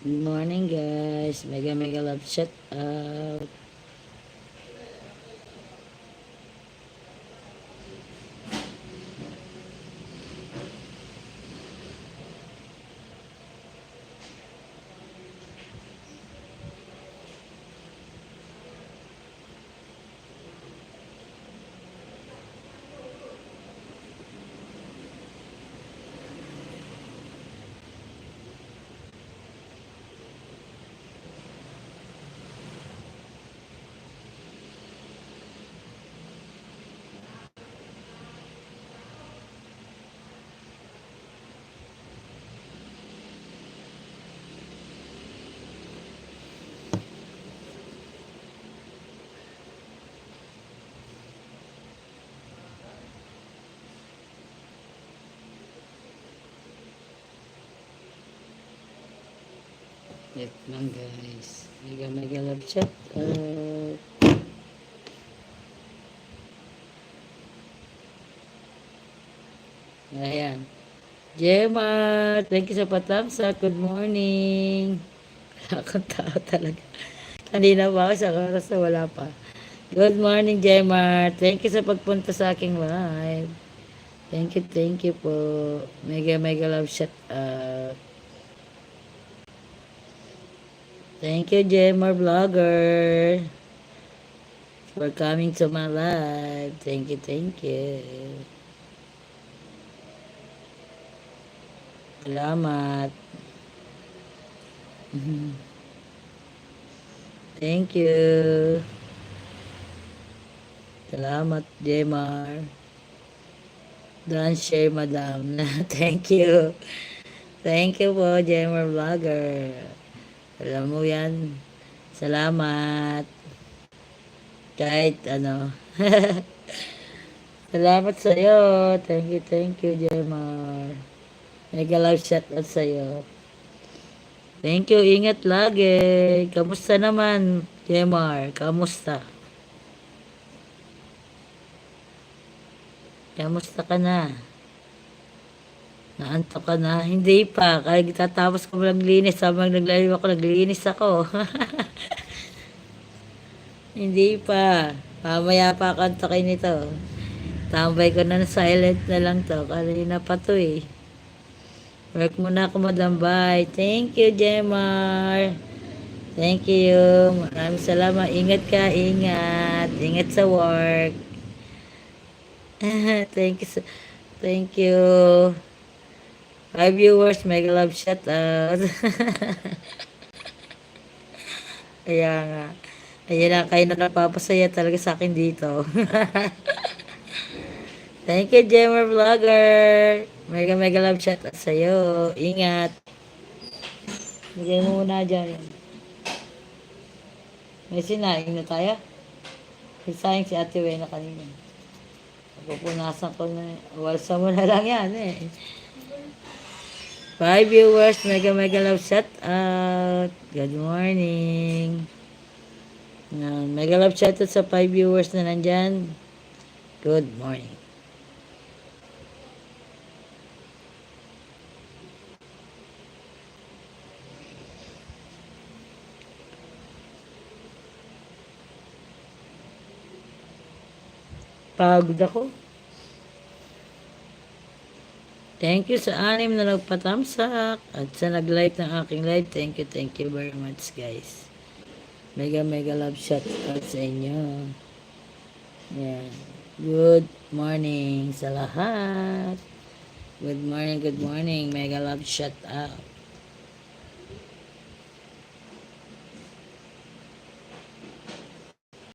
Good morning, guys. Mega mega love shout out. Wait lang, guys. Mega mega love shout out. Ayan. Gemma, thank you sa patamsa. Good morning. Wala akong tao talaga. Kanina pa ako sa oras na wala pa. Good morning, Gemma. Thank you sa pagpunta sa aking live. Thank you po. Mega mega love shout out. Thank you, Gemma Vlogger, for coming to my live. Thank you, thank you. Salamat. Thank you. Salamat, Gemma. Don't share, madam. Thank you. Thank you po, Gemma Vlogger. Alam mo yan. Salamat. Kahit ano. Salamat sa'yo. Thank you, Gemma. Mega love shout out sa'yo. Thank you, ingat lagi. Kamusta naman, Gemar? Kamusta? Kamusta ka na? Naantok ka na? Hindi pa. Kaya tatapos ko lang linis. Habang naglaliw ako, naglinis ako. Hindi pa. Mamaya pa ako antokin nito. Tambay ko na silent na lang to. Kanina pa to eh. Work muna ako, Madam Bay. Thank you, Jemar. Thank you. Maraming salamat. Ingat ka, ingat. Ingat sa work. Thank you. Thank you. 5 viewers, mega love shout out. Kaya nga. Ayan na, kayo na napapasaya talaga sa akin dito. Thank you, Jemar Vlogger. Mega mega love shout out sa'yo. Ingat. Bigay mo muna dyan. May sinaing na tayo. May sayang si Ate Wena kanina. Pupunasan ko na. Walsa mo na lang yan eh. 5 viewers, mega mega love shout out. Good morning. Mega love shout out sa 5 viewers na nandyan. Good morning. Pagod ako. Thank you sa 6 na nagpatamsak at sa nag-like ng aking live. Thank you very much, guys. Mega mega love shout out sa inyo. Yan. Good morning sa lahat. Good morning. Mega love shout out.